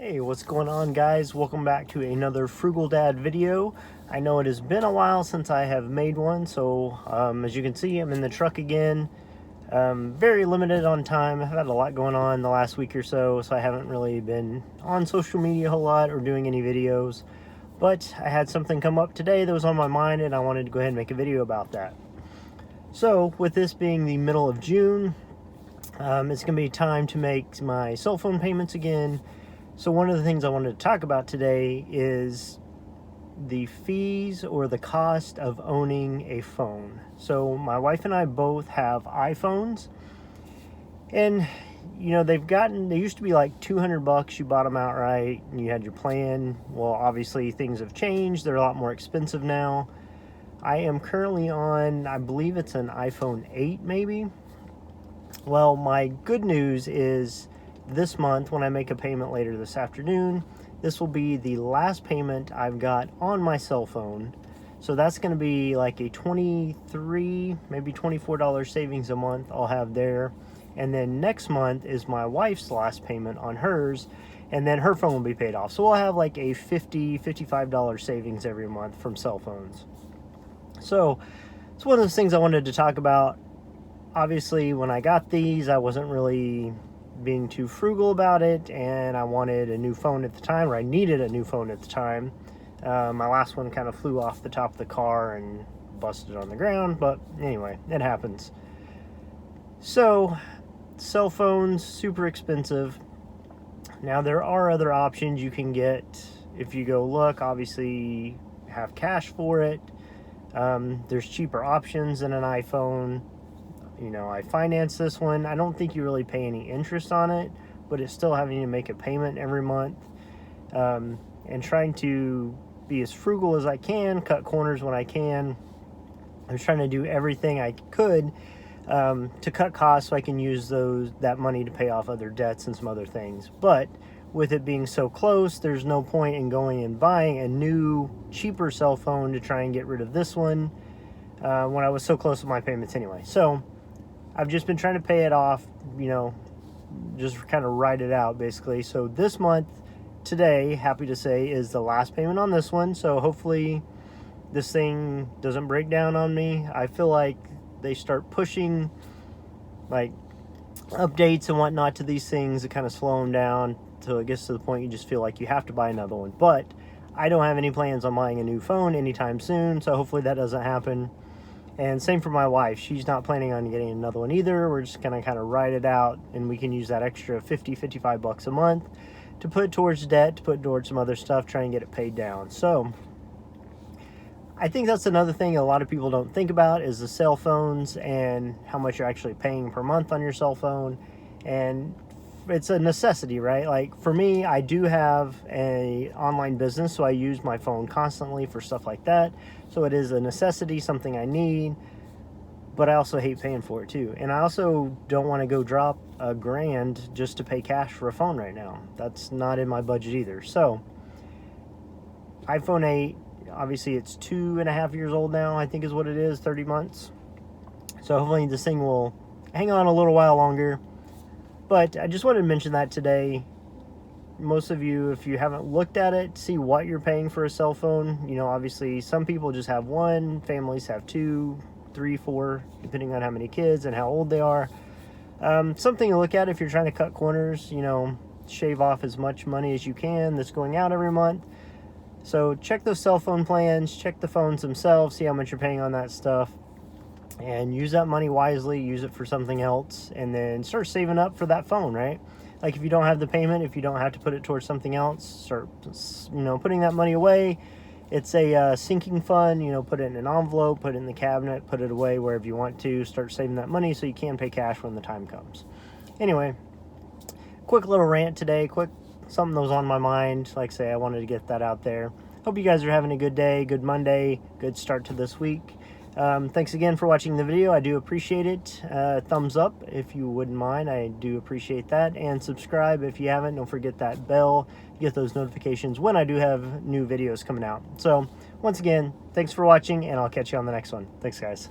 Hey, what's going on, guys? Welcome back to another Frugal Dad video. I know it has been a while since I have made one, so as you can see, I'm in the truck again. Very limited on time. I've had a lot going on the last week or so, so I haven't really been on social media a whole lot or doing any videos. But I had something come up today that was on my mind, and I wanted to go ahead and make a video about that. So, with this being the middle of June, it's going to be time to make my cell phone payments again. So one of the things I wanted to talk about today is the fees or the cost of owning a phone. So my wife and I both have iPhones, and you know, they used to be like $200. You bought them outright and you had your plan. Well, obviously things have changed. They're a lot more expensive now. I am currently on, I believe it's an iPhone 8 maybe. Well, my good news is this month, when I make a payment later this afternoon, this will be the last payment I've got on my cell phone. So that's going to be like a $23, maybe $24 savings a month I'll have there. And then next month is my wife's last payment on hers, and then her phone will be paid off. So we'll have like a $55 savings every month from cell phones. So it's one of those things I wanted to talk about. Obviously, when I got these, I wasn't really being too frugal about it, and I wanted a new phone at the time, or I needed a new phone at the time. My last one kind of flew off the top of the car and busted on the ground, but anyway, it happens. So, cell phones, super expensive. Now, there are other options you can get if you go look. Obviously, have cash for it. There's cheaper options than an iPhone. You know, I financed this one. I don't think you really pay any interest on it, but it's still having to make a payment every month. And trying to be as frugal as I can, cut corners when I can. I was trying to do everything I could to cut costs so I can use that money to pay off other debts and some other things. But with it being so close, there's no point in going and buying a new, cheaper cell phone to try and get rid of this one when I was so close with my payments anyway. So I've just been trying to pay it off, you know, just kind of ride it out basically. So this month, today, happy to say, is the last payment on this one. So hopefully this thing doesn't break down on me. I feel like they start pushing like updates and whatnot to these things to kind of slow them down till it gets to the point you just feel like you have to buy another one. But I don't have any plans on buying a new phone anytime soon, so hopefully that doesn't happen. And same for my wife. She's not planning on getting another one either. We're just going to kind of ride it out, and we can use that extra $55 a month to put towards debt, to put towards some other stuff, try and get it paid down. So I think that's another thing a lot of people don't think about is the cell phones and how much you're actually paying per month on your cell phone. And it's a necessity, right? Like for me, I do have an online business, so I use my phone constantly for stuff like that. So it is a necessity, something I need, but I also hate paying for it too. And I also don't want to go drop $1,000 just to pay cash for a phone right now. That's not in my budget either. So iPhone 8, obviously it's 2.5 years old now, I think is what it is, 30 months. So hopefully this thing will hang on a little while longer. But I just wanted to mention that today. Most of you, if you haven't looked at it, see what you're paying for a cell phone. You know, obviously some people just have one, families have 2, 3, 4, depending on how many kids and how old they are. Something to look at if you're trying to cut corners, you know, shave off as much money as you can that's going out every month. So check those cell phone plans, check the phones themselves, see how much you're paying on that stuff. And use that money wisely, use it for something else, and then start saving up for that phone, right? Like if you don't have the payment, if you don't have to put it towards something else, start, you know, putting that money away. It's a sinking fund, you know, put it in an envelope, put it in the cabinet, put it away wherever you want to, start saving that money so you can pay cash when the time comes. Anyway, quick little rant today, something that was on my mind. Like I say, I wanted to get that out there. Hope you guys are having a good day, good Monday, good start to this week. Thanks again for watching the video. I do appreciate it. Thumbs up if you wouldn't mind. I do appreciate that. And subscribe if you haven't. Don't forget that bell. Get those notifications when I do have new videos coming out. So once again, thanks for watching, and I'll catch you on the next one. Thanks, guys.